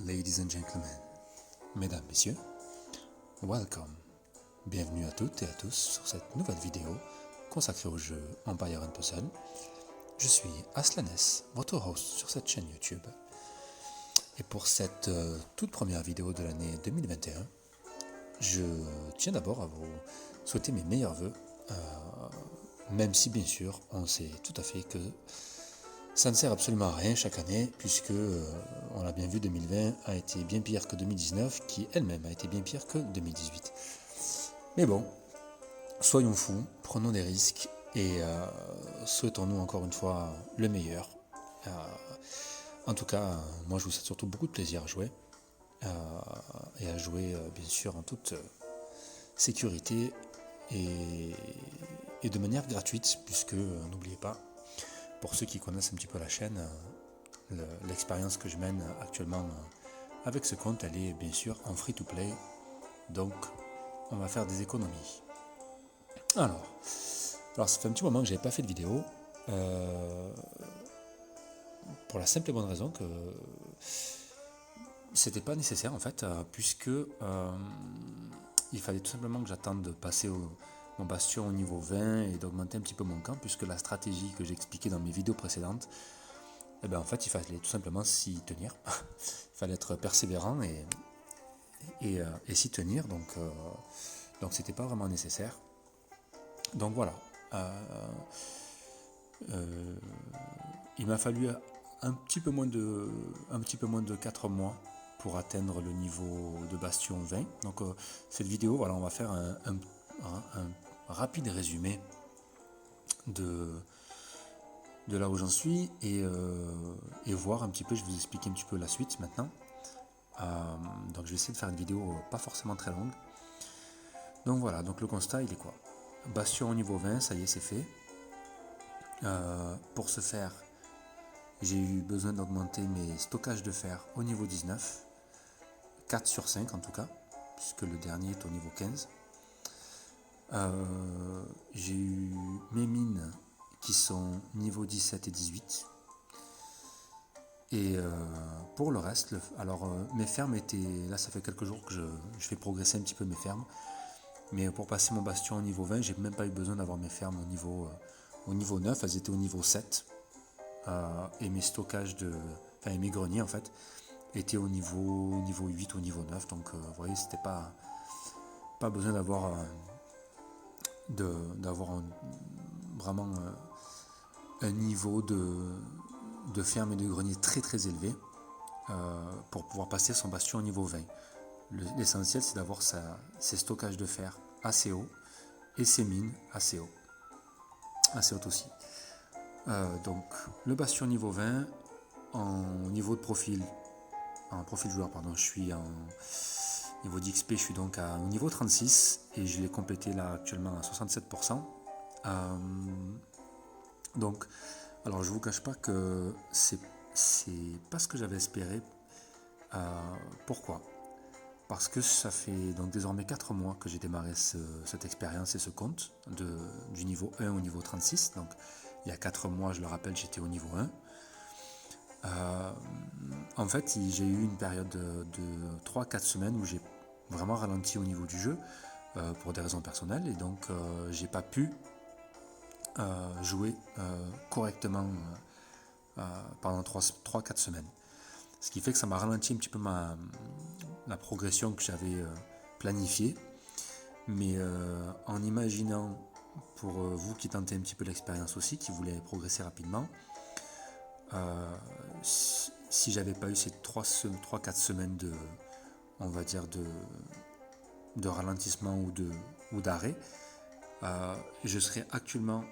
Ladies and gentlemen, mesdames, messieurs, welcome. Bienvenue à toutes et à tous sur cette nouvelle vidéo consacrée au jeu Empire & Puzzle. Je suis Aslanes, votre host sur cette chaîne YouTube. Et pour cette toute première vidéo de l'année 2021, je tiens d'abord à vous souhaiter mes meilleurs vœux, même si bien sûr on sait tout à fait que ça ne sert absolument à rien chaque année, puisque, on l'a bien vu, 2020 a été bien pire que 2019, qui elle-même a été bien pire que 2018. Mais bon, soyons fous, prenons des risques et souhaitons-nous encore une fois le meilleur. En tout cas, moi je vous souhaite surtout beaucoup de plaisir à jouer, et à jouer bien sûr en toute sécurité et de manière gratuite, puisque, n'oubliez pas, pour ceux qui connaissent un petit peu la chaîne, l'expérience que je mène actuellement avec ce compte, elle est bien sûr en free-to-play, donc on va faire des économies. Alors ça fait un petit moment que je n'avais pas fait de vidéo, pour la simple et bonne raison que c'était pas nécessaire en fait, puisque il fallait tout simplement que j'attende de passer mon bastion au niveau 20 et d'augmenter un petit peu mon camp, puisque la stratégie que j'ai expliquée dans mes vidéos précédentes, en fait il fallait tout simplement s'y tenir. Il fallait être persévérant et s'y tenir, donc c'était pas vraiment nécessaire. Donc voilà, il m'a fallu un petit peu moins de 4 mois pour atteindre le niveau de bastion 20. Donc cette vidéo, voilà, on va faire un rapide résumé de là où j'en suis et voir un petit peu, je vais vous expliquer un petit peu la suite maintenant. Donc je vais essayer de faire une vidéo pas forcément très longue. Donc voilà, donc le constat il est quoi? Bastion au niveau 20, ça y est, c'est fait. Pour ce faire, j'ai eu besoin d'augmenter mes stockages de fer au niveau 19, 4 sur 5 en tout cas, puisque le dernier est au niveau 15. J'ai eu mes mines qui sont niveau 17 et 18. Et pour le reste, mes fermes étaient... Là, ça fait quelques jours que je fais progresser un petit peu mes fermes. Mais pour passer mon bastion au niveau 20, j'ai même pas eu besoin d'avoir mes fermes au niveau 9. Elles étaient au niveau 7. Et mes stockages et mes greniers, en fait, étaient au niveau 8, au niveau 9. Donc, vous voyez, c'était pas besoin d'avoir... vraiment un niveau de ferme et de grenier très très élevé pour pouvoir passer son bastion au niveau 20. L'essentiel, c'est d'avoir ses stockages de fer assez haut et ses mines assez haut. Assez hautes aussi. Donc le bastion niveau 20, en profil joueur, je suis en niveau d'XP, je suis donc au niveau 36 et je l'ai complété là actuellement à 67%. Donc, alors je vous cache pas que c'est pas ce que j'avais espéré. Pourquoi ? Parce que ça fait donc désormais 4 mois que j'ai démarré cette expérience et ce compte du niveau 1 au niveau 36. Donc il y a 4 mois, je le rappelle, j'étais au niveau 1. En fait, j'ai eu une période de 3-4 semaines où j'ai vraiment ralenti au niveau du jeu pour des raisons personnelles, et donc j'ai pas pu jouer correctement pendant 3-4 semaines. Ce qui fait que ça m'a ralenti un petit peu la progression que j'avais planifiée. Mais en imaginant, pour vous qui tentez un petit peu l'expérience aussi, qui voulez progresser rapidement, si j'avais pas eu ces 3-4 semaines de ralentissement ou d'arrêt, je serais actuellement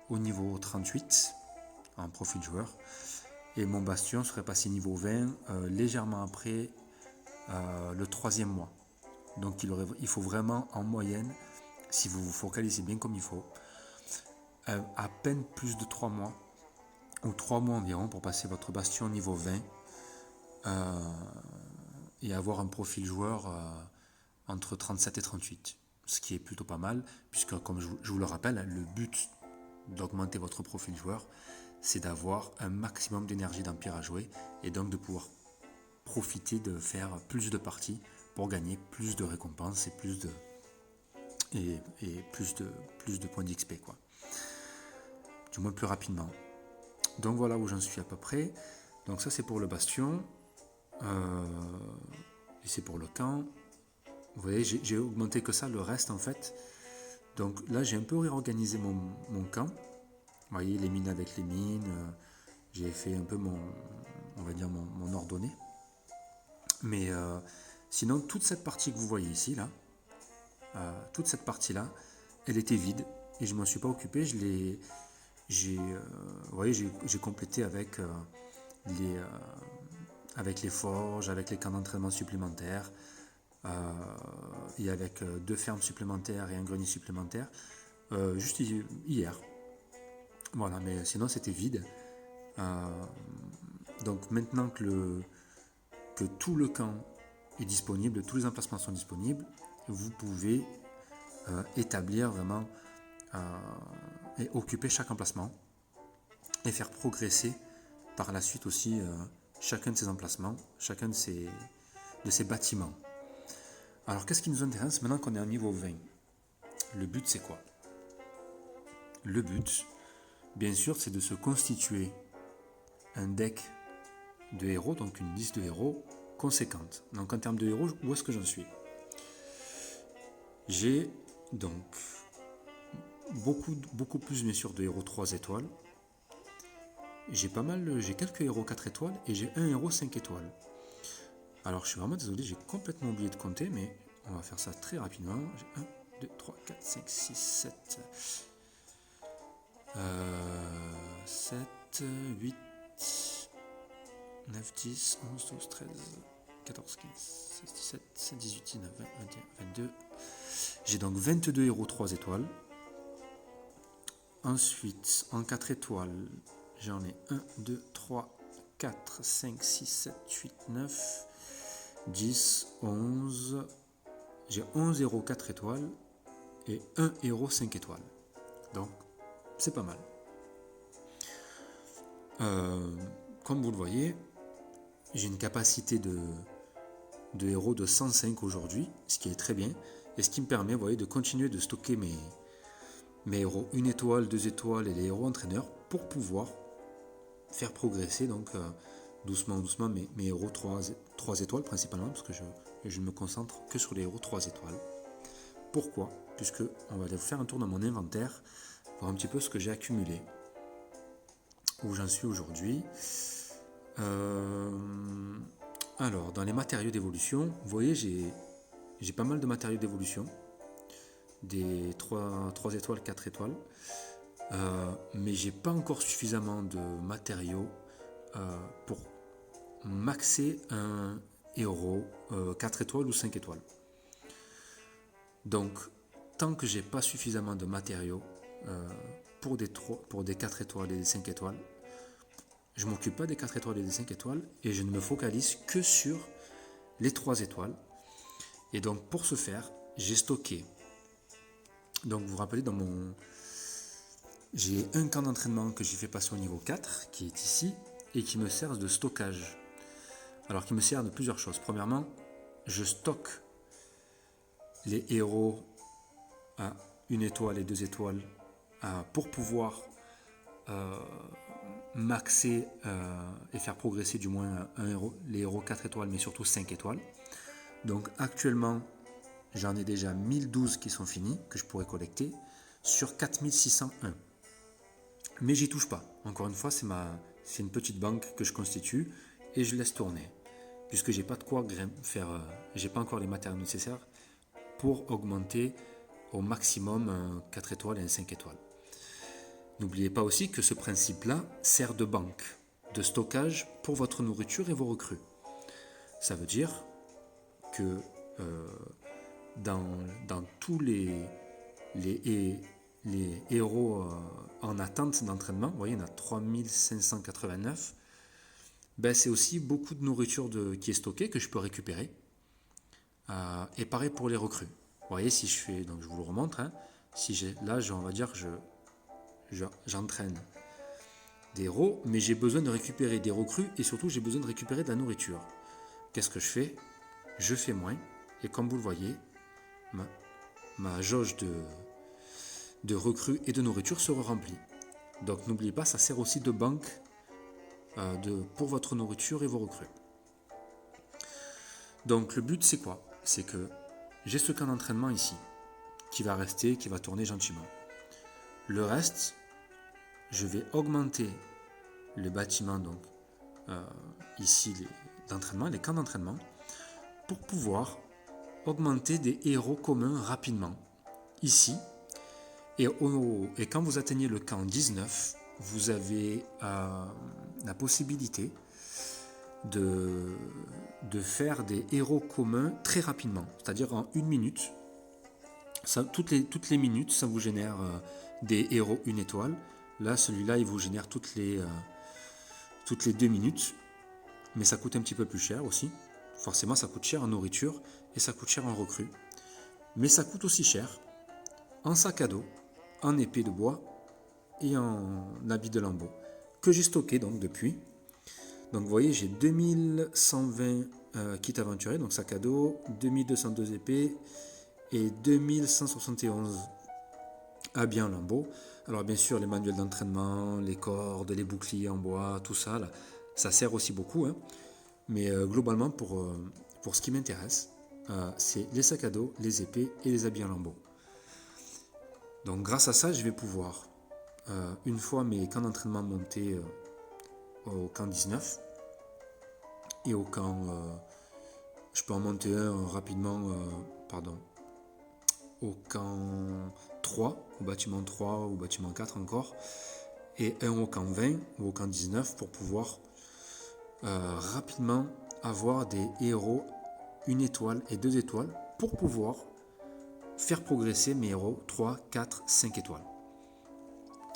au niveau 38 en profil joueur, et mon bastion serait passé niveau 20 légèrement après le 3e mois. Donc il faut vraiment en moyenne, si vous vous focalisez bien comme il faut, à peine plus de 3 mois, ou 3 mois environ, pour passer votre bastion niveau 20 et avoir un profil joueur entre 37 et 38. Ce qui est plutôt pas mal, puisque comme je vous le rappelle, le but d'augmenter votre profil joueur, c'est d'avoir un maximum d'énergie d'empire à jouer, et donc de pouvoir profiter de faire plus de parties pour gagner plus de récompenses et plus de points d'XP, quoi. Du moins plus rapidement. Donc voilà où j'en suis à peu près. Donc ça c'est pour le bastion. Et c'est pour le camp. Vous voyez, j'ai augmenté que ça, le reste en fait. Donc là j'ai un peu réorganisé mon camp. Vous voyez, les mines avec les mines. J'ai fait un peu on va dire mon ordonnée. Mais sinon, toute cette partie que vous voyez ici, là, toute cette partie-là, elle était vide et je ne m'en suis pas occupé. Vous voyez, j'ai complété avec les forges, avec les camps d'entraînement supplémentaires et avec 2 fermes supplémentaires et un grenier supplémentaire juste hier. Voilà, mais sinon c'était vide. Donc maintenant que tout le camp est disponible, tous les emplacements sont disponibles, vous pouvez établir vraiment et occuper chaque emplacement et faire progresser par la suite aussi chacun de ces emplacements, chacun de ces bâtiments. Alors qu'est-ce qui nous intéresse maintenant qu'on est à niveau 20? Le but c'est quoi? Le but, bien sûr, c'est de se constituer un deck de héros, donc une liste de héros conséquente. Donc en termes de héros, où est-ce que j'en suis? J'ai donc beaucoup plus bien sûr de héros 3 étoiles. J'ai quelques héros 4 étoiles et j'ai un héros 5 étoiles. Alors je suis vraiment désolé, j'ai complètement oublié de compter, mais on va faire ça très rapidement. J'ai 1, 2, 3, 4, 5, 6, 7, 7, 8, 9, 10, 11, 12, 13, 14, 15, 16, 17, 17, 18, 19, 20, 21, 22. J'ai donc 22 héros 3 étoiles. Ensuite, en 4 étoiles, j'en ai 1, 2, 3, 4, 5, 6, 7, 8, 9, 10, 11. J'ai 11 héros 4 étoiles et 1 héros 5 étoiles. Donc, c'est pas mal. Comme vous le voyez, j'ai une capacité de héros de 105 aujourd'hui, ce qui est très bien, et ce qui me permet, vous voyez, de continuer de stocker mes héros 1 étoile, 2 étoiles et les héros entraîneurs pour pouvoir faire progresser donc doucement mes héros 3 étoiles principalement, parce que je ne me concentre que sur les héros 3 étoiles. Pourquoi? Puisque on va aller faire un tour dans mon inventaire, voir un petit peu ce que j'ai accumulé, où j'en suis aujourd'hui. Alors, dans les matériaux d'évolution, vous voyez, j'ai pas mal de matériaux d'évolution, des 3 étoiles, 4 étoiles, mais j'ai pas encore suffisamment de matériaux pour maxer un héros 4 étoiles ou 5 étoiles. Donc, tant que j'ai pas suffisamment de matériaux pour des 4 étoiles et des 5 étoiles, je ne m'occupe pas des 4 étoiles et des 5 étoiles et je ne me focalise que sur les 3 étoiles. Et donc pour ce faire, j'ai stocké. Donc vous vous rappelez, j'ai un camp d'entraînement que j'ai fait passer au niveau 4 qui est ici et qui me sert de stockage. Alors qui me sert de plusieurs choses. Premièrement, je stocke les héros à 1 étoile et 2 étoiles pour pouvoir maxer et faire progresser du moins les héros 4 étoiles, mais surtout 5 étoiles. Donc actuellement, j'en ai déjà 1012 qui sont finis, que je pourrais collecter, sur 4601. Mais j'y touche pas. Encore une fois, c'est une petite banque que je constitue et je laisse tourner. Puisque j'ai pas de quoi faire, j'ai pas encore les matériaux nécessaires pour augmenter au maximum un 4 étoiles et un 5 étoiles. N'oubliez pas aussi que ce principe-là sert de banque, de stockage pour votre nourriture et vos recrues. Ça veut dire que dans tous les héros en attente d'entraînement, vous voyez, il y en a 3589, c'est aussi beaucoup de nourriture qui est stockée, que je peux récupérer. Et pareil pour les recrues. Vous voyez, si je fais, donc je vous le remontre, on va dire que j'entraîne des héros, mais j'ai besoin de récupérer des recrues et surtout j'ai besoin de récupérer de la nourriture. qu'est-ce que je fais? Je fais moins, et comme vous le voyez, ma jauge de recrues et de nourriture se remplit. Donc n'oubliez pas, ça sert aussi de banque pour votre nourriture et vos recrues. Donc le but c'est quoi? C'est que j'ai ce camp d'entraînement ici, qui va rester, qui va tourner gentiment. Le reste, je vais augmenter le bâtiment, donc ici les camps d'entraînement, pour pouvoir augmenter des héros communs rapidement, ici. Et quand vous atteignez le camp 19, vous avez la possibilité de faire des héros communs très rapidement, c'est-à-dire en 1 minute. Toutes les minutes, ça vous génère des héros 1 étoile. Là, celui-là, il vous génère toutes les 2 minutes, mais ça coûte un petit peu plus cher aussi. Forcément, ça coûte cher en nourriture et ça coûte cher en recrues. Mais ça coûte aussi cher en sac à dos, en épée de bois et en habit de lambeau, que j'ai stocké donc depuis. Donc vous voyez, j'ai 2120 kits aventuriers, donc sac à dos, 2202 épées et 2171 habits en lambeau. Alors bien sûr, les manuels d'entraînement, les cordes, les boucliers en bois, tout ça, là, ça sert aussi beaucoup. Hein. Mais globalement, pour ce qui m'intéresse, c'est les sacs à dos, les épées et les habits en lambeau. Donc grâce à ça, je vais pouvoir, une fois mes camps d'entraînement montés au camp 19 et au camp, je peux en monter un rapidement, au camp 3, au bâtiment 3 ou bâtiment 4 encore, et un au camp 20 ou au camp 19 pour pouvoir rapidement avoir des héros 1 étoile et 2 étoiles pour pouvoir faire progresser mes héros 3, 4, 5 étoiles.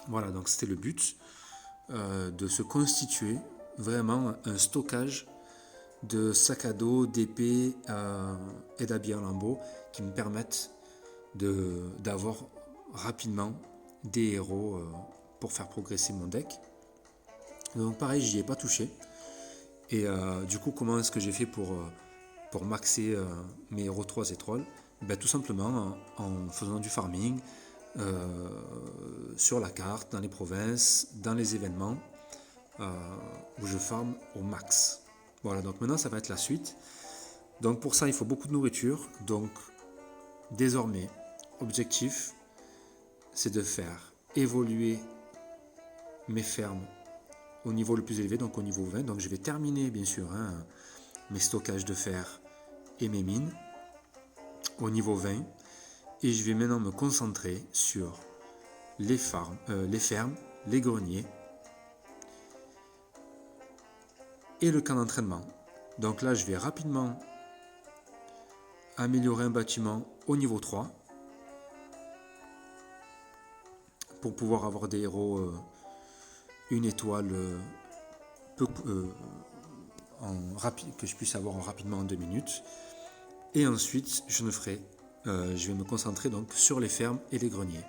Voilà, donc c'était le but de se constituer vraiment un stockage de sacs à dos, d'épées et d'habits en lambeaux qui me permettent d'avoir rapidement des héros pour faire progresser mon deck. Donc pareil, j'y ai pas touché. Et du coup, comment est-ce que j'ai fait pour maxer mes héros 3 étoiles? Tout simplement en faisant du farming sur la carte, dans les provinces, dans les événements où je farme au max. Voilà, donc maintenant ça va être la suite. Donc pour ça, il faut beaucoup de nourriture. Donc désormais, objectif, c'est de faire évoluer mes fermes au niveau le plus élevé, donc au niveau 20. Donc je vais terminer bien sûr mes stockages de fer et mes mines au niveau 20. Et je vais maintenant me concentrer sur les fermes, les greniers et le camp d'entraînement. Donc là, je vais rapidement améliorer un bâtiment au niveau 3 pour pouvoir avoir des héros 1 étoile que je puisse avoir rapidement en 2 minutes. Et ensuite, je vais me concentrer donc sur les fermes et les greniers.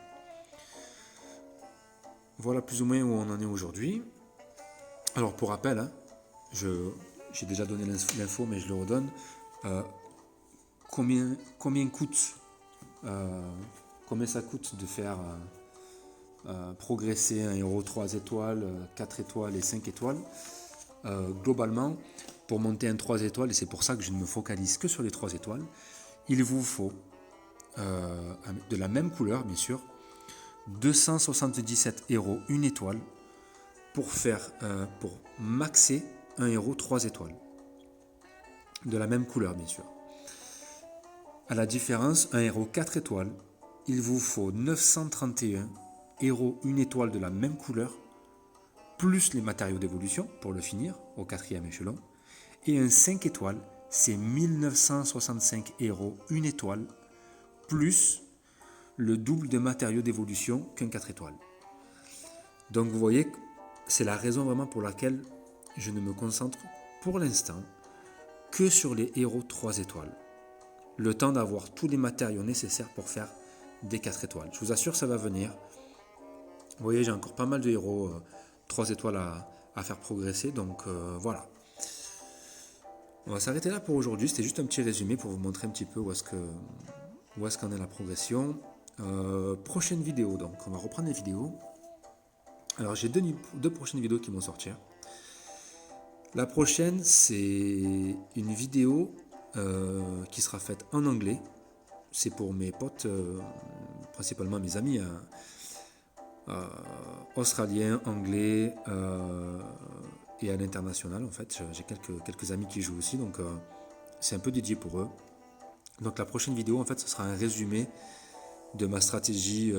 Voilà plus ou moins où on en est aujourd'hui. Alors pour rappel, hein, j'ai déjà donné l'info, mais je le redonne. Combien ça coûte de faire progresser un héros 3 étoiles, 4 étoiles et 5 étoiles. Globalement, pour monter un 3 étoiles, et c'est pour ça que je ne me focalise que sur les 3 étoiles, il vous faut de la même couleur, bien sûr, 277 héros 1 étoile pour maxer un héros 3 étoiles. De la même couleur, bien sûr. À la différence, un héros 4 étoiles, il vous faut 931 héros 1 étoile de la même couleur, plus les matériaux d'évolution pour le finir au 4e échelon. Et un 5 étoiles, c'est 1965 héros 1 étoile, plus le double de matériaux d'évolution qu'un 4 étoiles. Donc vous voyez, c'est la raison vraiment pour laquelle je ne me concentre pour l'instant que sur les héros 3 étoiles. Le temps d'avoir tous les matériaux nécessaires pour faire des 4 étoiles. Je vous assure, ça va venir. Vous voyez, j'ai encore pas mal de héros 3 étoiles à faire progresser, donc voilà. On va s'arrêter là pour aujourd'hui. C'était juste un petit résumé pour vous montrer un petit peu où est-ce qu'en est la progression. Prochaine vidéo, donc on va reprendre les vidéos. Alors j'ai deux prochaines vidéos qui vont sortir. La prochaine, c'est une vidéo qui sera faite en anglais. C'est pour mes potes, principalement mes amis australiens, anglais et à l'international. En fait, j'ai quelques amis qui jouent aussi, donc c'est un peu dédié pour eux. Donc la prochaine vidéo, en fait, ce sera un résumé de ma stratégie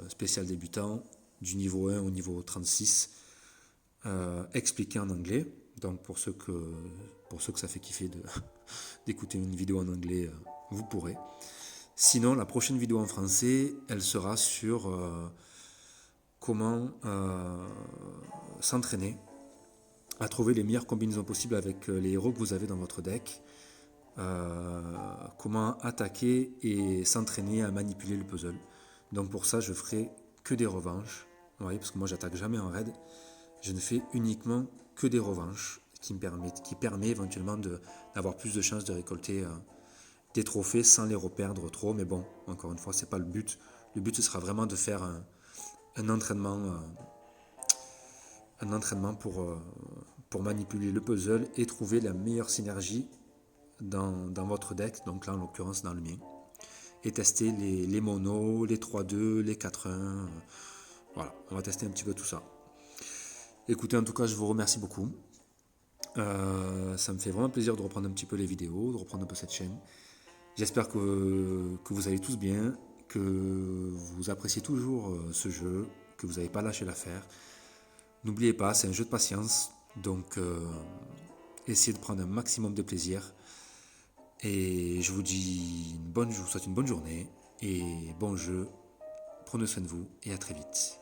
spéciale débutant du niveau 1 au niveau 36, expliqué en anglais. Donc pour ceux que ça fait kiffer d'écouter une vidéo en anglais, vous pourrez. Sinon, la prochaine vidéo en français, elle sera sur comment s'entraîner à trouver les meilleures combinaisons possibles avec les héros que vous avez dans votre deck. Comment attaquer et s'entraîner à manipuler le puzzle. Donc pour ça, je ferai que des revanches. Vous voyez, parce que moi, j'attaque jamais en raid. Je ne fais uniquement que des revanches, qui permet éventuellement d'avoir plus de chances de récolter des trophées sans les reperdre trop. Mais bon, encore une fois, c'est pas le but. Le but, ce sera vraiment de faire un entraînement pour manipuler le puzzle et trouver la meilleure synergie dans votre deck, donc là en l'occurrence dans le mien, et tester les monos, les 3-2, les 4-1, voilà, on va tester un petit peu tout ça. Écoutez, en tout cas, je vous remercie beaucoup. Ça me fait vraiment plaisir de reprendre un petit peu les vidéos, de reprendre un peu cette chaîne. J'espère que vous allez tous bien, que vous appréciez toujours ce jeu, que vous n'avez pas lâché l'affaire. N'oubliez pas, c'est un jeu de patience, donc essayez de prendre un maximum de plaisir. Et je vous souhaite une bonne journée et bon jeu. Prenez soin de vous et à très vite.